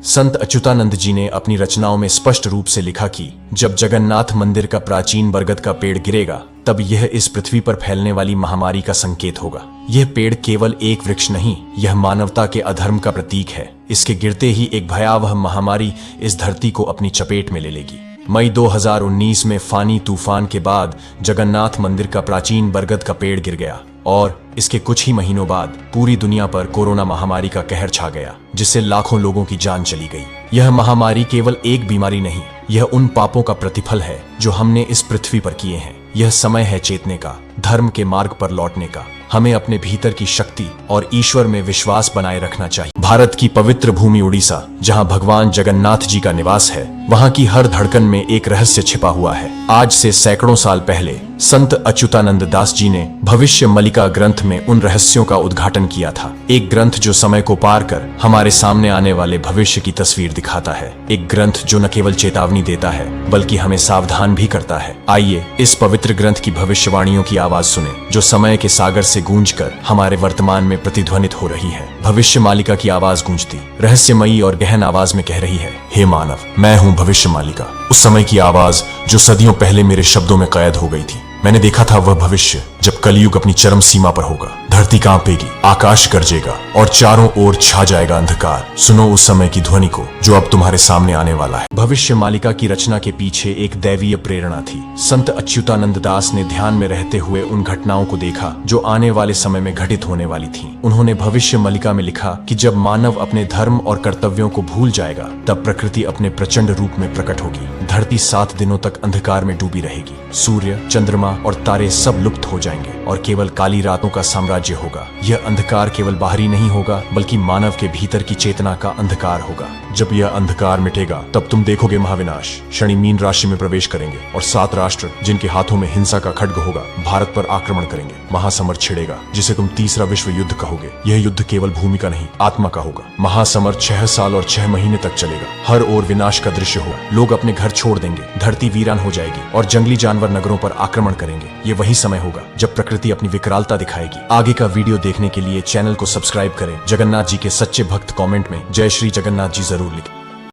संत अच्युतानंद जी ने अपनी रचनाओं में स्पष्ट रूप से लिखा कि जब जगन्नाथ मंदिर का प्राचीन बरगद का पेड़ गिरेगा तब यह इस पृथ्वी पर फैलने वाली महामारी का संकेत होगा। यह पेड़ केवल एक वृक्ष नहीं, यह मानवता के अधर्म का प्रतीक है। इसके गिरते ही एक भयावह महामारी इस धरती को अपनी चपेट में ले लेगी। मई 2019 में फानी तूफान के बाद जगन्नाथ मंदिर का प्राचीन बरगद का पेड़ गिर गया और इसके कुछ ही महीनों बाद पूरी दुनिया पर कोरोना महामारी का कहर छा गया, जिससे लाखों लोगों की जान चली गई। यह महामारी केवल एक बीमारी नहीं, यह उन पापों का प्रतिफल है जो हमने इस पृथ्वी पर किए हैं। यह समय है चेतने का, धर्म के मार्ग पर लौटने का। हमें अपने भीतर की शक्ति और ईश्वर में विश्वास बनाए रखना चाहिए। भारत की पवित्र भूमि उड़ीसा, जहां भगवान जगन्नाथ जी का निवास है, वहां की हर धड़कन में एक रहस्य छिपा हुआ है। आज से सैकड़ों साल पहले संत अच्युतानंद दास जी ने भविष्य मलिका ग्रंथ में उन रहस्यों का उद्घाटन किया था। एक ग्रंथ जो समय को पार कर हमारे सामने आने वाले भविष्य की तस्वीर दिखाता है। एक ग्रंथ जो न केवल चेतावनी देता है बल्कि हमें सावधान भी करता है। आइए इस पवित्र ग्रंथ की भविष्यवाणियों की आवाज सुने, जो समय के सागर से गूंजकर हमारे वर्तमान में प्रतिध्वनित हो रही है। भविष्य मालिका की आवाज गूंजती, रहस्यमयी और गहन आवाज में कह रही है, हे मानव, मैं हूँ भविष्य मालिका। उस समय की आवाज जो सदियों पहले मेरे शब्दों में कैद हो गई थी। मैंने देखा था वह भविष्य जब कलयुग अपनी चरम सीमा पर होगा। धरती कांपेगी, आकाश गरजेगा और चारों ओर छा जाएगा अंधकार। सुनो उस समय की ध्वनि को जो अब तुम्हारे सामने आने वाला है। भविष्य मालिका की रचना के पीछे एक दैवीय प्रेरणा थी। संत अच्युतानंद दास ने ध्यान में रहते हुए उन घटनाओं को देखा जो आने वाले समय में घटित होने वाली थी। उन्होंने भविष्य मालिका में लिखा कि जब मानव अपने धर्म और कर्तव्यों को भूल जाएगा तब प्रकृति अपने प्रचंड रूप में प्रकट होगी। धरती 7 दिनों तक अंधकार में डूबी रहेगी। सूर्य, चंद्रमा और तारे सब लुप्त हो जाएंगे और केवल काली रातों का साम्राज्य होगा। यह अंधकार केवल बाहरी नहीं होगा बल्कि मानव के भीतर की चेतना का अंधकार होगा। जब यह अंधकार मिटेगा तब तुम देखोगे महाविनाश शनि मीन राशि में प्रवेश करेंगे और 7 राष्ट्र जिनके हाथों में हिंसा का खड्ग होगा भारत पर आक्रमण करेंगे। महासमर छिड़ेगा जिसे तुम तीसरा विश्व युद्ध कहोगे। यह युद्ध केवल भूमि का नहीं, आत्मा का होगा। महासमर 6 साल और 6 महीने तक चलेगा। हर ओर विनाश का दृश्य होगा। लोग अपने घर छोड़ देंगे, धरती वीरान हो जाएगी और जंगली जानवर नगरों पर आक्रमण करेंगे। ये वही समय होगा जब प्रकृति अपनी विकरालता दिखाएगी। आगे का वीडियो देखने के लिए चैनल को सब्सक्राइब करें। जगन्नाथ जी के सच्चे भक्त कमेंट में जय श्री जगन्नाथ जी जरूर लिखें।